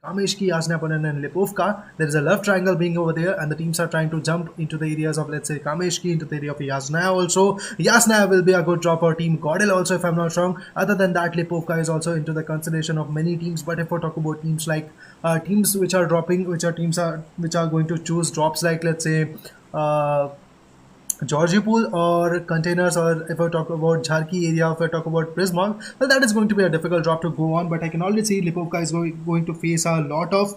Kameshki, Yasnapanen and Lipovka. There is a love triangle being over there, and the teams are trying to jump into the areas of, let's say, Kameshki, into the area of Yasnaya also. Yasnaya will be a good drop for Team Godel also, if I'm not wrong. Other than that, Lipovka is also into the consideration of many teams. But if we talk about teams like teams which are dropping, which are going to choose drops like, let's say, Georgie Pool or containers, or if I talk about Jharki area, if I talk about Prisma, well, that is going to be a difficult drop to go on. But I can already see Lipovka is going to face a lot of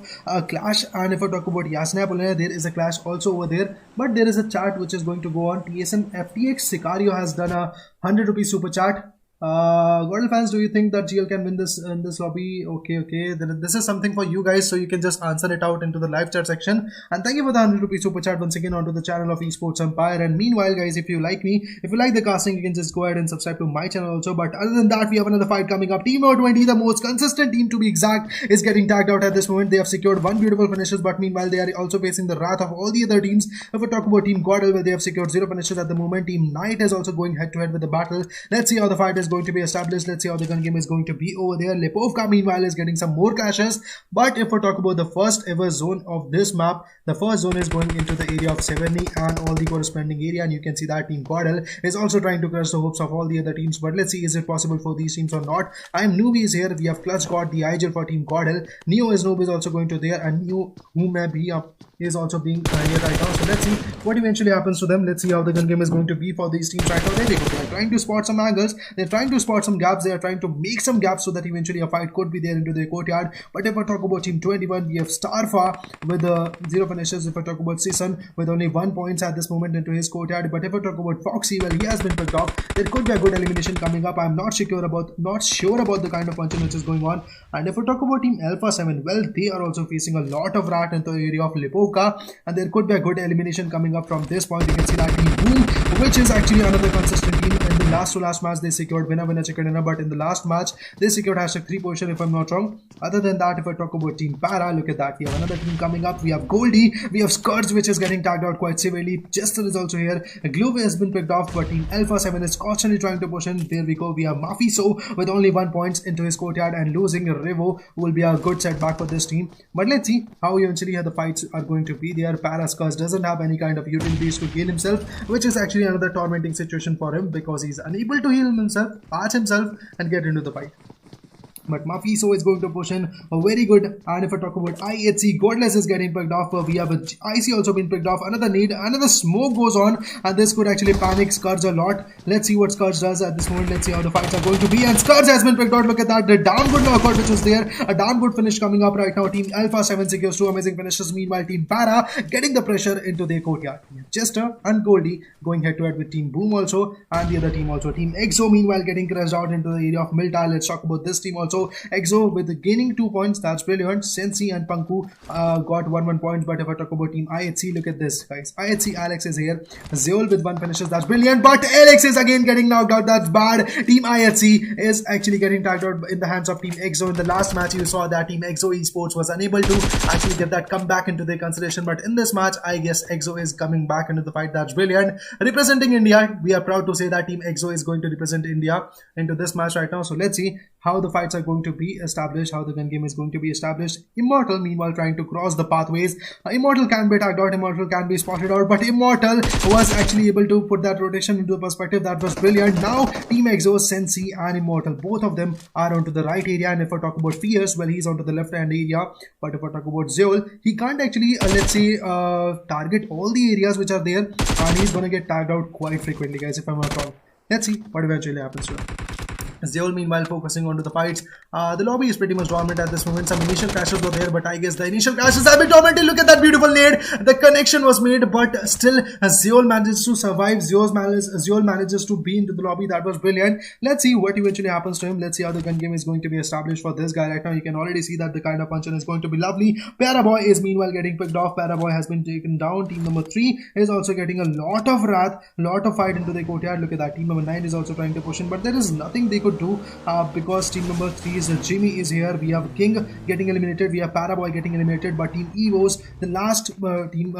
clash. And if I talk about Yasnaya Polina, there is a clash also over there. But there is a chat which is going to go on. TSM FTX Sicario has done a 100 rupees super chat. Godel fans, do you think that GL can win this in this lobby? Okay. Then this is something for you guys, so you can just answer it out into the live chat section. And thank you for the 100 rupees super chat once again onto the channel of Esports Empire. And meanwhile, guys, if you like me, if you like the casting, you can just go ahead and subscribe to my channel also. But other than that, we have another fight coming up. Team O20, the most consistent team to be exact, is getting tagged out at this moment. They have secured one beautiful finishes, but meanwhile, they are also facing the wrath of all the other teams. If we talk about Team Godel, where they have secured 0 finishes at the moment, Team Knight is also going head to head with the battle. Let's see how the fight is going to be established. Let's see how the gun game is going to be over there. Lipovka meanwhile is getting some more clashes. But if we talk about the first ever zone of this map, the first zone is going into the area of Severny and all the corresponding area, and you can see that Team Godel is also trying to crush the hopes of all the other teams. But let's see, is it possible for these teams or not? I am Noob is here. We have Clutch got the IGL for Team Godel. Neo is Noob is also going to there, and Neo who may be up is also being here right now. So let's see what eventually happens to them. Let's see how the gun game is going to be for these teams right now. There they go. They are trying to spot some angles. They're trying to spot some gaps. They are trying to make some gaps so that eventually a fight could be there into their courtyard. But if I talk about Team 21, we have Starfa with 0 finishes. If I talk about Sison with only 1 point at this moment into his courtyard. But if I talk about Foxy, well, he has been picked off. There could be a good elimination coming up. I'm not sure about the kind of punching which is going on. And if I talk about Team Alpha 7, well, they are also facing a lot of rat in the area of Lipovka, and there could be a good elimination coming up from this point. You can see that Team Boom, which is actually another consistent team. In the last to last match, they secured winner chicken dinner, but in the last match they secured #3 position, if I'm not wrong. Other than that, if I talk about Team Para, look at that, we have another team coming up. We have Goldie, we have Scourge, which is getting tagged out quite severely. Jester is also here. Glove has been picked off, but Team Alpha 7 is constantly trying to push in. There we go. We have Mafiso with only 1 point into his courtyard, and losing Revo will be a good setback for this team. But let's see how eventually the fights are going to be there. Para Scourge doesn't have any kind of utilities to heal himself, which is actually another tormenting situation for him, because he's unable to heal himself, patch himself, and get into the fight. But Mafiso is going to push in very good. And if I talk about IHC, Godless is getting picked off. We have IC also been picked off. Another need, another smoke goes on, and this could actually panic Scourge a lot. Let's see what Scourge does at this moment. Let's see how the fights are going to be. And Scourge has been picked out. Look at that, the damn good knockout which was there. A damn good finish coming up right now. Team Alpha 7 secures 2 amazing finishes. Meanwhile, Team Para getting the pressure into their courtyard. Jester and Goldie going head to head with Team Boom also, and the other team also. Team EXO meanwhile getting crashed out into the area of Milta. Let's talk about this team also. EXO with gaining 2 points, that's brilliant. Sensi and Panku got 1 point. But if I talk about Team IHC, look at this, guys. IHC Alex is here. Zeol with 1 finishes, that's brilliant. But Alex is again getting knocked out, that's bad. Team IHC is actually getting tagged out in the hands of Team EXO. In the last match, you saw that Team EXO Esports was unable to actually get that comeback into their consideration. But in this match, I guess EXO is coming back into the fight, that's brilliant. Representing India, we are proud to say that Team EXO is going to represent India into this match right now. So let's see how the fights are going to be established, how the gun game is going to be established. Immortal meanwhile trying to cross the pathways. Immortal can be tagged out, Immortal can be spotted out, but Immortal was actually able to put that rotation into perspective. That was brilliant. Now Team EXO, Sensi and Immortal, both of them are onto the right area. And if I talk about Fierce, well, he's onto the left hand area. But if I talk about Zeol, he can't actually let's say target all the areas which are there, and he's gonna get tagged out quite frequently, guys, if I'm not wrong. Let's see what eventually happens to him. Zeol meanwhile focusing onto the fights. The lobby is pretty much dominant at this moment. Some initial crashes were there, but I guess the initial crashes have been dominated. Look at that beautiful nade. The connection was made, but still Zeol manages to survive. Zeol manages to be into the lobby. That was brilliant. Let's see what eventually happens to him. Let's see how the gun game is going to be established for this guy right now. You can already see that the kind of punching is going to be lovely. Paraboy is meanwhile getting picked off. Paraboy has been taken down. Team number 3 is also getting a lot of wrath, lot of fight into the courtyard. Look at that. Team number 9 is also trying to push in, but there is nothing they could do because team number 3 is Jimmy is here. We have King getting eliminated, we have Paraboy getting eliminated, but Team Evos, the last team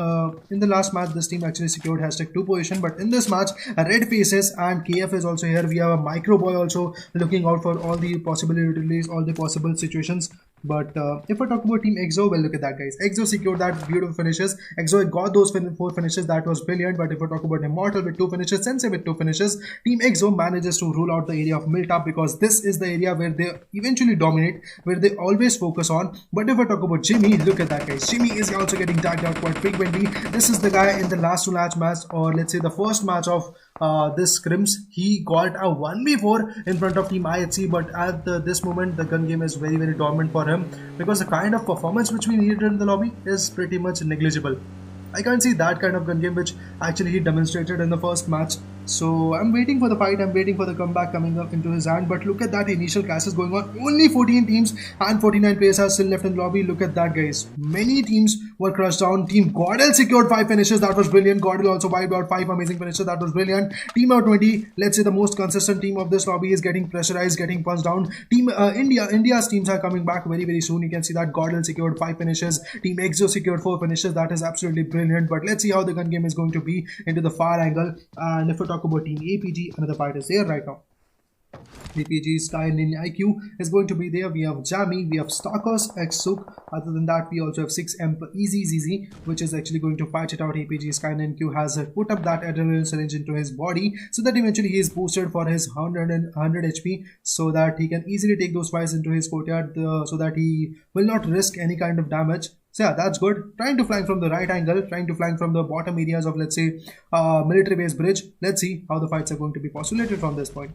in the last match, this team actually secured #2 position. But in this match, Red Faces and KF is also here. We have a Micro Boy also looking out for all the possibilities, all the possible situations. But if I talk about Team EXO, well, look at that, guys. EXO secured that beautiful finishes. EXO got those 4 finishes. That was brilliant. But if I talk about Immortal with 2 finishes, Sensei with 2 finishes, Team EXO manages to rule out the area of Miltap, because this is the area where they eventually dominate, where they always focus on. But if I talk about Jimmy, look at that, guys. Jimmy is also getting tagged out quite frequently. This is the guy in the last to last match, or let's say the first match of this scrims. He got a 1v4 in front of Team IHC, but at this moment the gun game is very dominant for him, because the kind of performance which we needed in the lobby is pretty much negligible. I can't see that kind of gun game which actually he demonstrated in the first match. So I'm waiting for the fight, I'm waiting for the comeback coming up into his hand. But look at that initial clashes going on. Only 14 teams and 49 players are still left in the lobby. Look at that, guys. Many teams were crushed down. Team Godel secured 5 finishes. That was brilliant. Godel also wiped out 5 amazing finishes. That was brilliant. Team R20, let's say the most consistent team of this lobby, is getting pressurized, getting punched down. Team India's teams are coming back very soon. You can see that Godel secured 5 finishes. Team EXO secured 4 finishes. That is absolutely brilliant. But let's see how the gun game is going to be into the far angle. And if we talk about Team APG, another fight is there right now. APG, Sky, and IQ is going to be there. We have Jammy, we have Stalkers, X-Suk. Other than that, we also have 6M Easy ZZ, which is actually going to fight it out. APG, Sky, and NQ has put up that adrenaline syringe into his body, so that eventually he is boosted for his 100 HP, so that he can easily take those fights into his courtyard, so that he will not risk any kind of damage. So yeah, that's good. Trying to flank from the right angle, trying to flank from the bottom areas of, let's say, military base bridge. Let's see how the fights are going to be postulated from this point.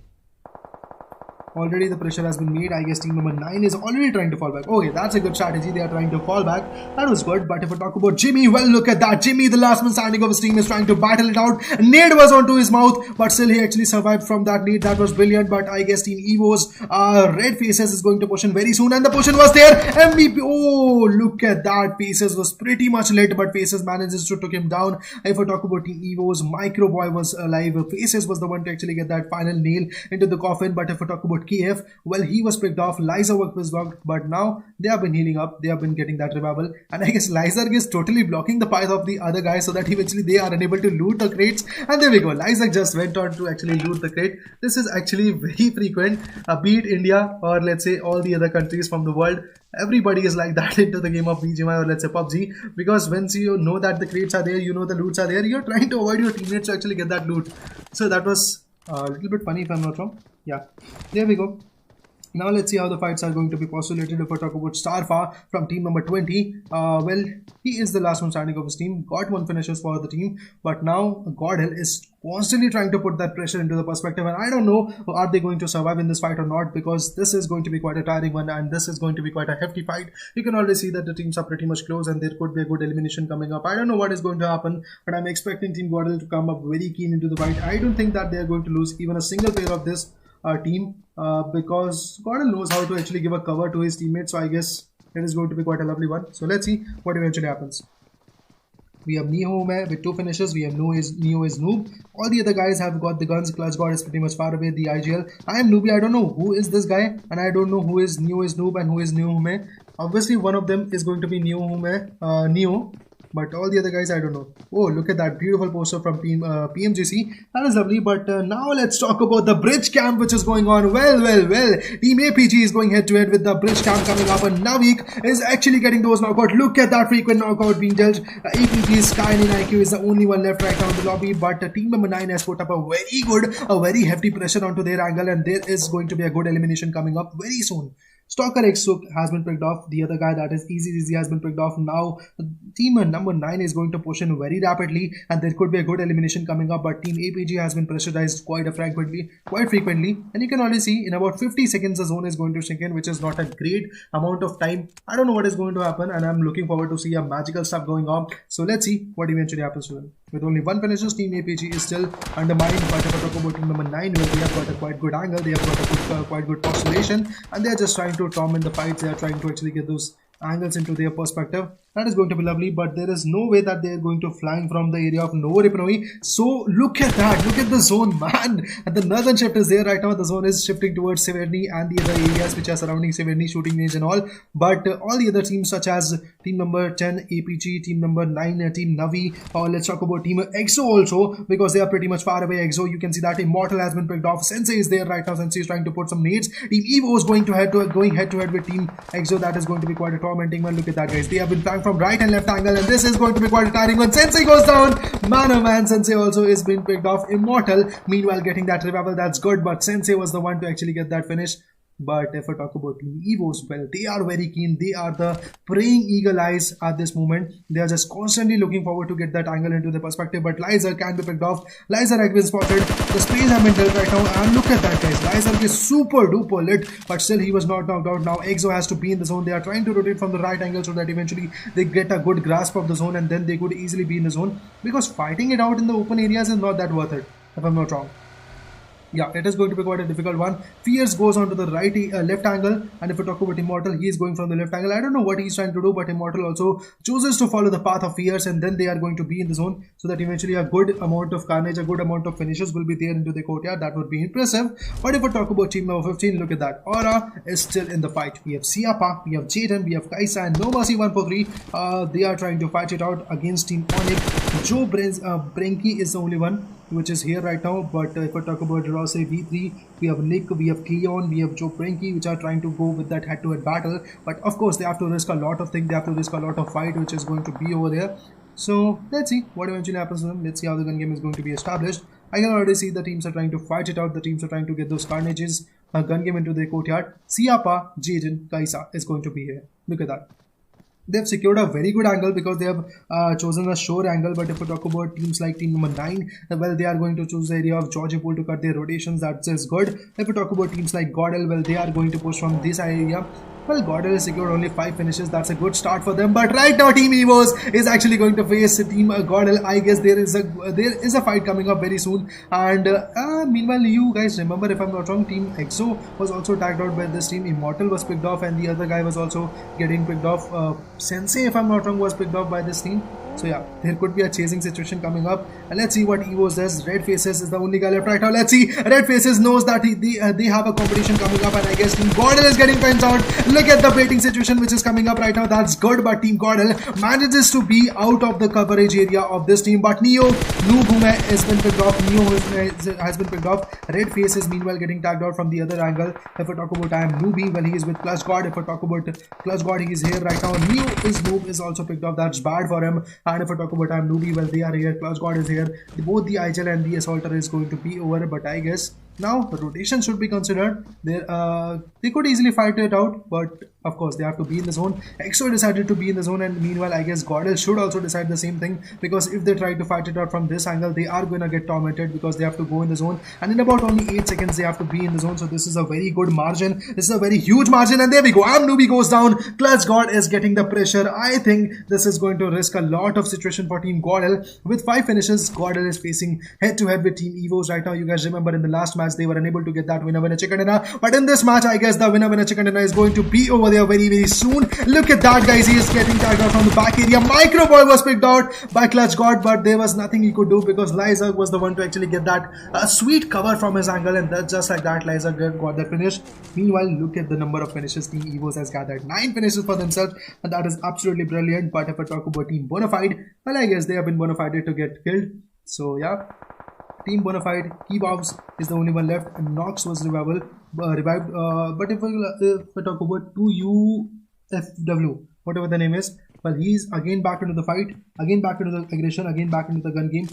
Already the pressure has been made. I guess team number 9 is already trying to fall back. Okay, that's a good strategy. They are trying to fall back. That was good. But if we talk about Jimmy, well, look at that. Jimmy, the last man standing of his team, is trying to battle it out. Nade was onto his mouth, but still he actually survived from that nade. That was brilliant. But I guess Team Evo's Red Faces is going to push in very soon. And the push in was there. MVP. Oh, look at that. Faces was pretty much lit, but Faces manages to took him down. If we talk about Team Evo's, Micro Boy was alive. Faces was the one to actually get that final nail into the coffin. But if we talk about KF, well, he was picked off. Liza was blocked, but now they have been healing up. They have been getting that revival, and I guess Liza is totally blocking the path of the other guy, so that eventually they are unable to loot the crates. And there we go. Liza just went on to actually loot the crate. This is actually very frequent. Be it India or let's say all the other countries from the world, everybody is like that into the game of BGMI or let's say PUBG, because once you know that the crates are there, you know the loots are there, you're trying to avoid your teammates to actually get that loot. So that was a little bit funny if I'm not wrong. Yeah, there we go. Now let's see how the fights are going to be postulated. If I talk about Starfa from team number 20, well, he is the last one standing of his team, got 1 finishes for the team, but now Godhill is constantly trying to put that pressure into the perspective, and I don't know are they going to survive in this fight or not, because this is going to be quite a tiring one, and this is going to be quite a hefty fight. You can already see that the teams are pretty much close, and there could be a good elimination coming up. I don't know what is going to happen, but I'm expecting Team Godhill to come up very keen into the fight. I don't think that they are going to lose even a single player of this team, because Gordon knows how to actually give a cover to his teammates, so I guess it is going to be quite a lovely one. So let's see what eventually happens. We have Neo with 2 finishes. We have Neo is Noob. All the other guys have got the guns. Clutch God is pretty much far away. The IGL. I am Noobie. I don't know who is this guy, and I don't know who is Neo is Noob and who is Neo. Obviously, one of them is going to be Neo. But all the other guys, I don't know. Oh, look at that beautiful poster from Team PMGC. That is lovely. But now let's talk about the bridge camp which is going on. Well. Team APG is going head to head with the bridge camp coming up. And Navik is actually getting those knockouts. Look at that frequent knockout being dealt. APG, Sky, and IQ is the only one left right now in the lobby. But team number 9 has put up a very hefty pressure onto their angle. And there is going to be a good elimination coming up very soon. Stalker X-Suk has been picked off. The other guy, that is Easy has been picked off. Now team number 9 is going to push in very rapidly, and there could be a good elimination coming up, but team APG has been pressurized quite frequently, and you can already see in about 50 seconds the zone is going to sink in, which is not a great amount of time. I don't know what is going to happen, and I'm looking forward to see a magical stuff going on. So let's see what eventually happens to them. With only 1 finishes, team APG is still undermined. But if I talk about team number 9, where they have got a quite good angle, they have got a quite good postulation, and they are just trying to torment the fights. They are trying to actually get those angles into their perspective. That is going to be lovely, but there is no way that they are going to flying from the area of Novo Ripnoi. So look at that, look at the zone, man. And the northern shift is there right now. The zone is shifting towards Severny and the other areas which are surrounding Severny, shooting range and all. But all the other teams such as team number 10 APG, team number 9 team Navi, or let's talk about team EXO also, because they are pretty much far away. EXO, you can see that Immortal has been picked off. Sensei is there right now. Sensei is trying to put some nades. Team Evo is going head to head with team EXO. That is going to be quite a tormenting one. Look at that, guys. They have been flanked from right and left angle, and this is going to be quite a tiring one. Sensei goes down. Man, oh man, Sensei also is being picked off. Immortal, meanwhile, getting that revival. That's good, but Sensei was the one to actually get that finish. But if I talk about Team Evos, well, they are very keen. They are the praying eagle eyes at this moment. They are just constantly looking forward to get that angle into the perspective. But Lizer can be picked off. Lizer has been spotted. The space have been dealt right now. And look at that, guys. Lizer is super duper lit. But still, he was not knocked out. Now, EXO has to be in the zone. They are trying to rotate from the right angle so that eventually they get a good grasp of the zone. And then they could easily be in the zone. Because fighting it out in the open areas is not that worth it, if I'm not wrong. Yeah, it is going to be quite a difficult one. Fierce goes on to the left angle, and if we talk about Immortal, he is going from the left angle. I don't know what he's trying to do, but Immortal also chooses to follow the path of Fierce, and then they are going to be in the zone, so that eventually a good amount of carnage, a good amount of finishes will be there into the courtyard. That would be impressive. But if we talk about team number 15, look at that. Aura is still in the fight. We have Siapa, we have Jaden, we have Kaisa, and No Mercy 143. They are trying to fight it out against team Onic. Joe Brenky is the only one which is here right now. But if I talk about Rossi V3, we have Nick, we have Cleon, we have Joe Pranky, which are trying to go with that head-to-head battle. But of course, they have to risk a lot of things. They have to risk a lot of fight, which is going to be over there. So let's see what eventually happens to them. Let's see how the gun game is going to be established. I can already see the teams are trying to fight it out. The teams are trying to get those carnages, gun game into their courtyard. Siapa, Jaden, Kaisa is going to be here. Look at that. They've secured a very good angle because they have chosen a shore angle. But if we talk about teams like team number 9, well, they are going to choose the area of Georgie Pool to cut their rotations. That is good. If we talk about teams like Godel, well, they are going to push from this area. Well, Godel has secured only 5 finishes. That's a good start for them. But right now, Team Evos is actually going to face Team Godel. I guess there is a fight coming up very soon. And meanwhile, you guys remember, if I'm not wrong, Team EXO was also tagged out by this team. Immortal was picked off, and the other guy was also getting picked off. Sensei, if I'm not wrong, was picked off by this team. So yeah, there could be a chasing situation coming up. And let's see what Evos does. Red Faces is the only guy left right now. Let's see. Red Faces knows that they have a competition coming up, and I guess Team Godel is getting fenced out. Look at the baiting situation which is coming up right now. That's good, but Team Godel manages to be out of the coverage area of this team. But Neo, Noob has been picked off. Neo has been picked off. Red Faces meanwhile getting tagged out from the other angle. If I talk about I am Noobie, well, he is with Clutch God. If I talk about Clutch God, he is here right now. Neo is Noob is also picked off. That's bad for him. And if I talk about I am Noobie, well, they are here. Clutch God is here. Both the IGL and the Assaulter is going to be over, but I guess now the rotation should be considered. They could easily fight it out, but of course they have to be in the zone. EXO decided to be in the zone, and meanwhile I guess Godel should also decide the same thing, because if they try to fight it out from this angle, they are going to get tormented because they have to go in the zone, and in about only 8 seconds they have to be in the zone. So this is a very good margin. This is a very huge margin, and there we go. Amnubi goes down. Clutch God is getting the pressure. I think this is going to risk a lot of situation for Team Godel. With 5 finishes, Godel is facing head-to-head with Team Evos right now. You guys remember in the last match they were unable to get that winner chicken dinner, but in this match I guess the winner chicken dinner is going to be over there very soon. Look at that, guys. He is getting tagged out from the back area. Micro Boy was picked out by Clutch God, but there was nothing he could do because Liza was the one to actually get that sweet cover from his angle, and that's just like that Liza got that finish. Meanwhile, look at the number of finishes Team Evos has gathered. 9 finishes for themselves, and that is absolutely brilliant. But if I talk about Team Bonafide, well, I guess they have been bonafide to get killed. So yeah, Team Bonafide, Kebabs is the only one left, and Nox was revived. But if I talk about 2UFW, whatever the name is, well, he's again back into the fight, again back into the aggression, again back into the gun game.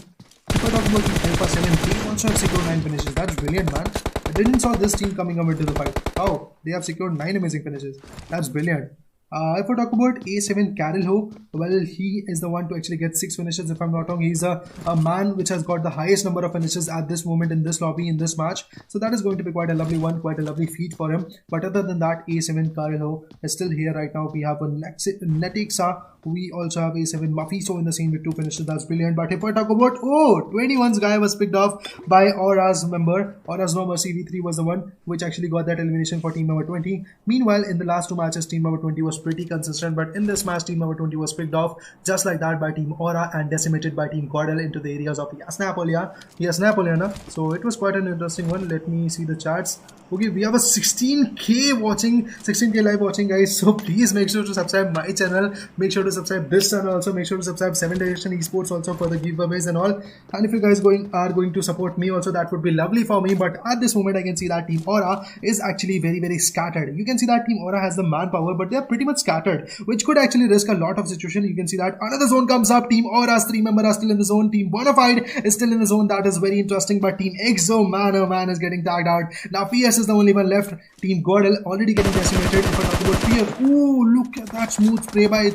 If I talk about the Alpha 7, they also have secured 9 finishes. That's brilliant, man. I didn't saw this team coming up into the fight. Oh, they have secured 9 amazing finishes. That's brilliant. If I talk about A7 Carol Ho, well, he is the one to actually get 6 finishes. If I'm not wrong, he's a man which has got the highest number of finishes at this moment in this lobby, in this match. So that is going to be quite a lovely one, quite a lovely feat for him. But other than that, A7 Carol Ho is still here right now. We have a Netixa. We also have A7 Mafiso in the scene with 2 finishes. That's brilliant. But if I talk about 21's guy was picked off by Aura's member. Aura's number CV3 was the one which actually got that elimination for team number 20. Meanwhile, in the last 2 matches, team number 20 was pretty consistent, but in this match, team number 20 was picked off just like that by Team Aura and decimated by Team Gordel into the areas of Yasnapolia. So it was quite an interesting one. Let me see the chats. Okay, we have a 16k watching, 16k live watching, guys. So please make sure to subscribe my channel. Make sure to subscribe this channel also. Make sure to subscribe 7 Direction Esports also for the giveaways and all. And if you guys are going to support me also, that would be lovely for me. But at this moment, I can see that Team Aura is actually very scattered. You can see that Team Aura has the manpower, but they are pretty much scattered, which could actually risk a lot of situation. You can see that another zone comes up. Team Aura's 3 members are still in the zone. Team Bonafide is still in the zone. That is very interesting. But Team Exo, man, oh man, is getting tagged out. Now PS is the only one left. Team Gordel already getting decimated. If I talk about PS, ooh, look at that smooth spray by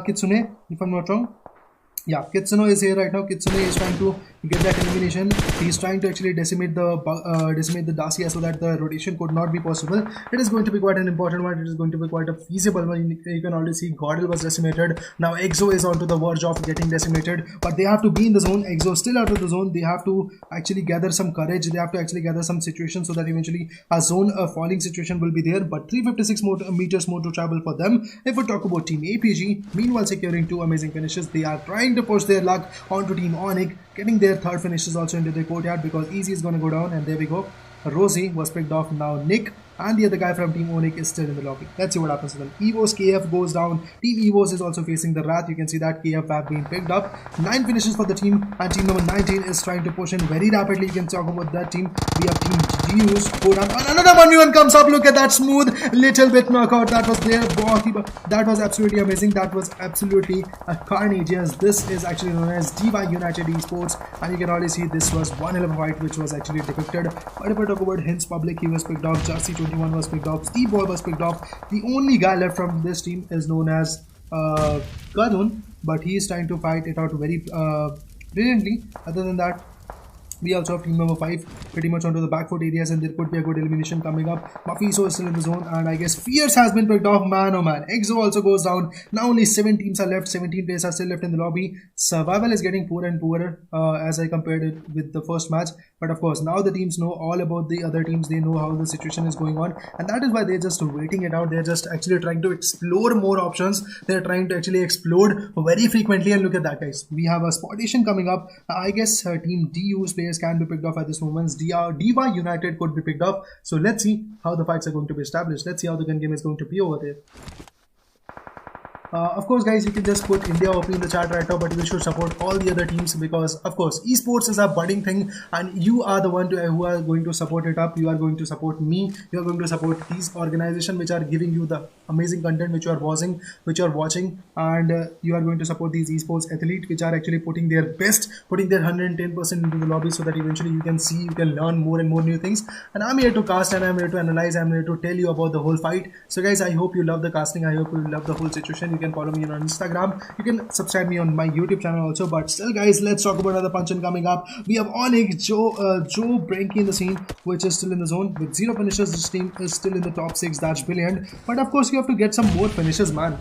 Kitsune, if I'm not wrong. Yeah, Kitsune is here right now. Kitsune is trying to get that elimination. He's trying to actually decimate the Dacia so that the rotation could not be possible. It is going to be quite an important one. It is going to be quite a feasible one. You can already see Gordel was decimated. Now Exo is onto the verge of getting decimated, but they have to be in the zone. Exo still out of the zone. They have to actually gather some courage. They have to actually gather some situation so that eventually a zone falling situation will be there. But 356 meters more to travel for them. If we talk about Team APG, meanwhile securing 2 amazing finishes, they are trying to push their luck onto Team Onic, getting their 3rd finishes also into the courtyard because Easy is going to go down, and there we go. Rosie was picked off. Now Nick and the other guy from Team Onic is still in the lobby. Let's see what happens to them. Evos KF goes down. Team Evos is also facing the Wrath. You can see that KF have been picked up. 9 finishes for the team, and team number 19 is trying to push in very rapidly. You can talk about that team. We have Team Deus go down. Another 1v1 comes up. Look at that smooth little bit knockout. That was there. That was absolutely amazing. That was absolutely a carnage. Yes, this is actually known as Diva United Esports, and you can already see this was one hell of a fight which was actually depicted. But if I talk about Hints Public, he was picked off. Jersey 21 was picked off. Steve Boy was picked off. The only guy left from this team is known as Kadun, but he is trying to fight it out very brilliantly. Other than that, we also have team number 5 pretty much onto the back foot areas, and there could be a good elimination coming up. Mafiso is still in the zone, and I guess Fierce has been picked off. Man, oh man. Exo also goes down. Now only 7 teams are left. 17 players are still left in the lobby. Survival is getting poorer and poorer as I compared it with the first match. But of course, now the teams know all about the other teams. They know how the situation is going on, and that is why they're just waiting it out. They're just actually trying to explore more options. They're trying to actually explode very frequently, and look at that, guys. We have a sportation coming up. I guess Team DU's players can be picked off at this moment. Diva United could be picked up. So let's see how the fights are going to be established. Let's see how the gun game is going to be over there. Of course, guys, you can just put India OP in the chat right now, but you should support all the other teams because, of course, esports is a budding thing, and you are the one who are going to support it up. You are going to support me. You are going to support these organizations which are giving you the amazing content which you are watching, and you are going to support these esports athletes which are actually putting their best, putting their 110% into the lobby, so that eventually you can see, you can learn more and more new things. And I'm here to cast, and I'm here to analyze, I'm here to tell you about the whole fight. So guys, I hope you love the casting. I hope you love the whole situation. You can follow me on Instagram. You can subscribe me on my YouTube channel also. But still, guys, let's talk about another punch-in coming up. We have Onic, Joe Branky in the scene, which is still in the zone with 0 finishes. This team is still in the top 6. That's brilliant. But of course, you have to get some more finishes, man.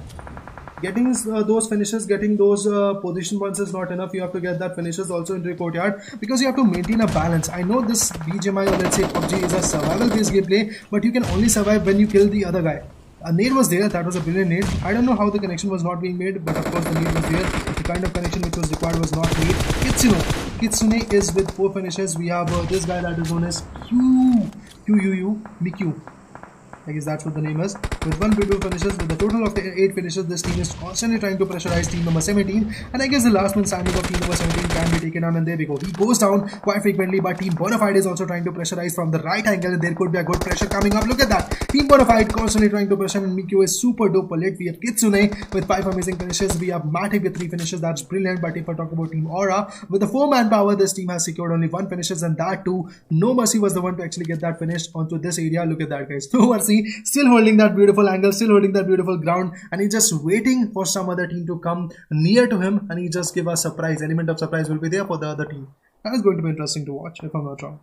Getting those finishes, getting those position points is not enough. You have to get that finishes also into the courtyard, because you have to maintain a balance. I know this BGMI, or let's say PUBG, is a survival based gameplay, but you can only survive when you kill the other guy. A nade was there. That was a brilliant nade. I don't know how the connection was not being made, but of course the nade was there. The kind of connection which was required was not made. Kitsune is with 4 finishes. We have this guy that is known as Miku. I guess that's what the name is. With 1 beautiful finishes, with a total of 8 finishes, this team is constantly trying to pressurize team number 17. And I guess the last man standing of team number 17 can be taken down, and there we go. He goes down quite frequently, but team Bonafide is also trying to pressurize from the right angle, and there could be a good pressure coming up. Look at that. Team Bonafide constantly trying to pressure, and Miku is super dope lit. We have Kitsune with 5 amazing finishes. We have Matic with 3 finishes. That's brilliant. But if I talk about team Aura, with the 4-man power, this team has secured only 1 finishes, and that too, No Mercy was the one to actually get that finished onto this area. Look at that, guys. No Mercy still holding that beautiful angle, still holding that beautiful ground, and he's just waiting for some other team to come near to him, and he just give a surprise. Element of surprise will be there for the other team. That is going to be interesting to watch, if I'm not wrong.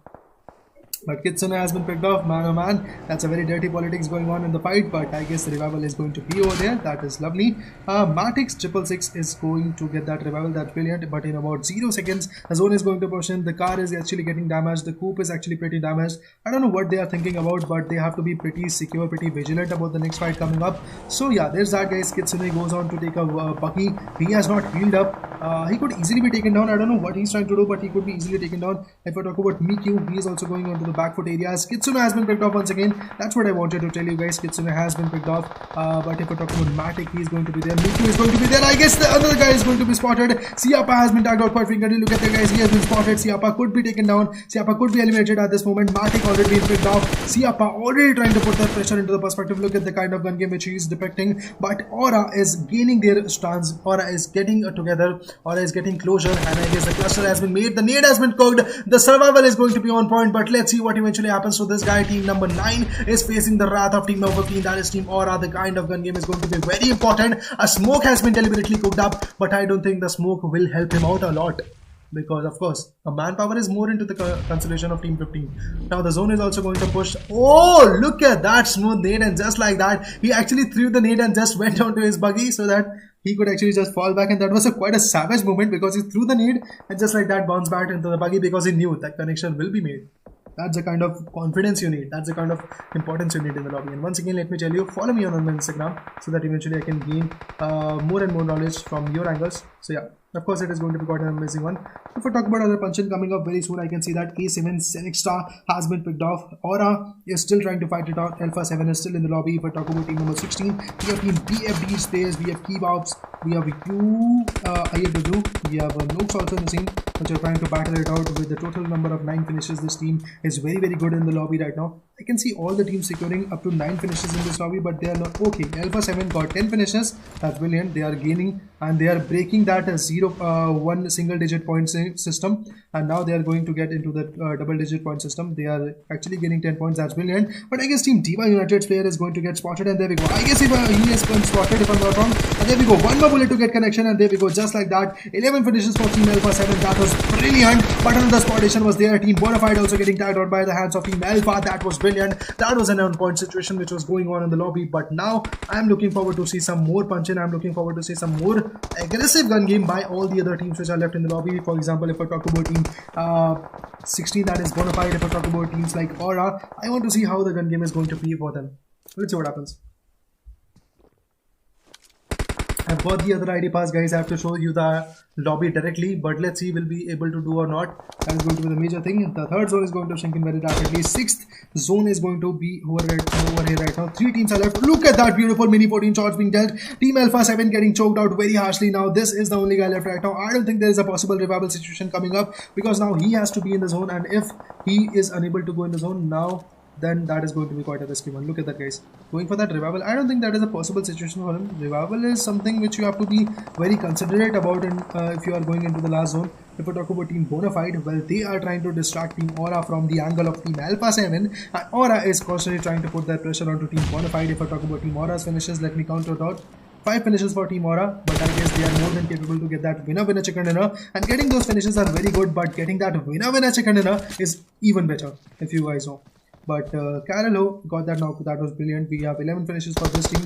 But Kitsune has been picked off, man oh man. That's a very dirty politics going on in the fight, but I guess the revival is going to be over there. That is lovely. Matix 666 is going to get that revival. That's brilliant. But in about 0 seconds, the zone is going to push in. The car is actually getting damaged. The coupe is actually pretty damaged. I don't know what they are thinking about, but they have to be pretty secure, pretty vigilant about the next fight coming up. So yeah, there's that, guys. Kitsune goes on to take a Bucky. He has not healed up. He could easily be taken down. I don't know what he's trying to do, but he could be easily taken down. If I talk about Mikyu, he is also going on to the back foot areas. Kitsune has been picked off once again. That's what I wanted to tell you guys. Kitsune has been picked off. But if I talk about Matic, he is going to be there. Mikyu is going to be there. I guess the other guy is going to be spotted. Siapa has been tagged out quite frequently. Look at the guys. He has been spotted. Siapa could be taken down. Siapa could be eliminated at this moment. Matic already been picked off. Siapa already trying to put that pressure into the perspective. Look at the kind of gun game which he is depicting. But Aura is gaining their stance. Aura is getting together. Aura is getting closure. And I guess the cluster has been made. The nade has been cooked. The survival is going to be on point. But let's see what eventually happens to this guy. Team number 9 is facing the wrath of team number 15. That is team Aura. The kind of gun game is going to be very important. A smoke has been deliberately cooked up, but I don't think the smoke will help him out a lot, because of course a manpower is more into the consideration of team 15. Now the zone is also going to push. Oh, look at that smooth nade, and just like that he actually threw the nade and just went onto his buggy so that he could actually just fall back, and that was quite a savage moment because he threw the nade and just like that bounced back into the buggy because he knew that connection will be made. That's the kind of confidence you need. That's the kind of importance you need in the lobby. And once again, let me tell you, follow me on my Instagram so that eventually I can gain more and more knowledge from your angles. So yeah, of course it is going to be quite an amazing one. If I talk about other punch-in coming up very soon, I can see that A7 Scenic Star has been picked off. Aura is still trying to fight it out. Alpha 7 is still in the lobby. If I talk about team number 16, we have team BFD's players, we have Kebabs, we have IFW, we have Nooks also in the scene, which are trying to battle it out with the total number of 9 finishes. This team is very good in the lobby right now. I can see all the teams securing up to 9 finishes in this lobby, but they are not okay. Alpha 7 got 10 finishes. That's brilliant. They are gaining and they are breaking that 1 single digit point system, and now they are going to get into the double digit point system. They are actually getting 10 points. That's brilliant. But I guess team Diva United's player is going to get spotted, and there we go. I guess if he has been spotted, if I'm not wrong, and there we go. One more bullet to get connection, and there we go. Just like that, 11 finishes for team Alpha 7. That was brilliant. But another spottation was there. Team Bonafide also getting tagged out by the hands of team Alpha. That was brilliant. That was an on-point situation which was going on in the lobby. But now I'm looking forward to see some more punch-in. I'm looking forward to see some more aggressive gun game by all the other teams which are left in the lobby. For example, if I talk about team 16, that is Bonafide. If I talk about teams like Aura, I want to see how the gun game is going to be for them. Let's see what happens. I've got the other ID pass, guys. I have to show you the lobby directly, but let's see we'll be able to do or not. That is going to be the major thing. The third zone is going to shrink in very rapidly. Sixth zone is going to be over here right now. 3 teams are left. Look at that beautiful mini 14 shots being dealt. Team Alpha 7 getting choked out very harshly. Now this is the only guy left right now. I don't think there is a possible revival situation coming up, because now he has to be in the zone, and if he is unable to go in the zone now, then that is going to be quite a risky one. Look at that, guys, going for that revival. I don't think that is a possible situation for him. Revival is something which you have to be very considerate about, and if you are going into the last zone. If we talk about team Bonafide, well, they are trying to distract team Aura from the angle of team Alpha 7, and Aura is constantly trying to put that pressure onto team Bonafide. If I talk about team Aura's finishes, let me count it out. 5 finishes for team Aura, but I guess they are more than capable to get that winner chicken dinner, and getting those finishes are very good, but getting that winner chicken dinner is even better, if you guys know. But Carolo got that knock. That was brilliant. We have 11 finishes for this team.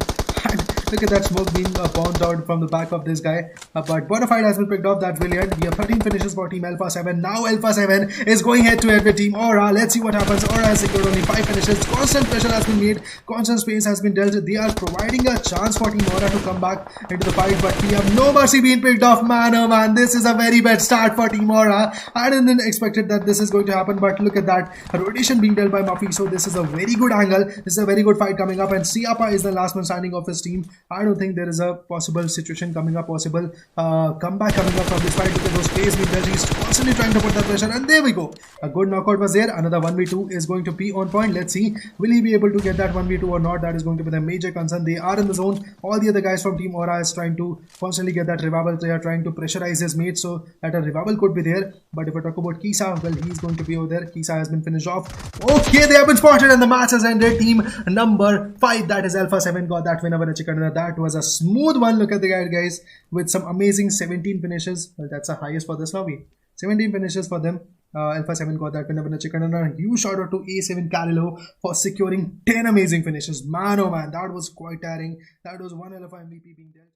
And look at that smoke being bound out from the back of this guy. But Bonafide has been picked off. That's brilliant. We have 13 finishes for team Alpha 7. Now Alpha 7 is going head to head with team Aura. Let's see what happens. Aura has secured only 5 finishes. Constant pressure has been made. Constant space has been dealt. They are providing a chance for team Aura to come back into the fight. But we have no mercy being picked off. Man, oh man, this is a very bad start for team Aura. I didn't expect that this is going to happen. But look at that. A rotation being dealt by Muffy. So this is a very good angle. This is a very good fight coming up. And Siapa is the last man standing of his team. I don't think there is a possible situation coming up, possible comeback coming up from this fight. Look at those plays being dealt. He's constantly trying to put that pressure, and there we go. A good knockout was there. Another 1v2 is going to be on point. Let's see, will he be able to get that 1v2 or not? That is going to be the major concern. They are in the zone. All the other guys from team Aura is trying to constantly get that revival. They are trying to pressurize his mates so that a revival could be there. But if I talk about Kisa, well, he's going to be over there. Kisa has been finished off. Okay, they have been spotted, and the match has ended. Team number 5, that is Alpha 7, got that winner chicken. That was a smooth one. Look at the guy, guys, with some amazing 17 finishes. Well, that's the highest for this lobby. 17 finishes for them. Alpha 7 got that winner chicken, and a huge shout out to A7 Carilo for securing 10 amazing finishes. Man, oh man, that was quite tiring. That was one LFI MVP being dealt.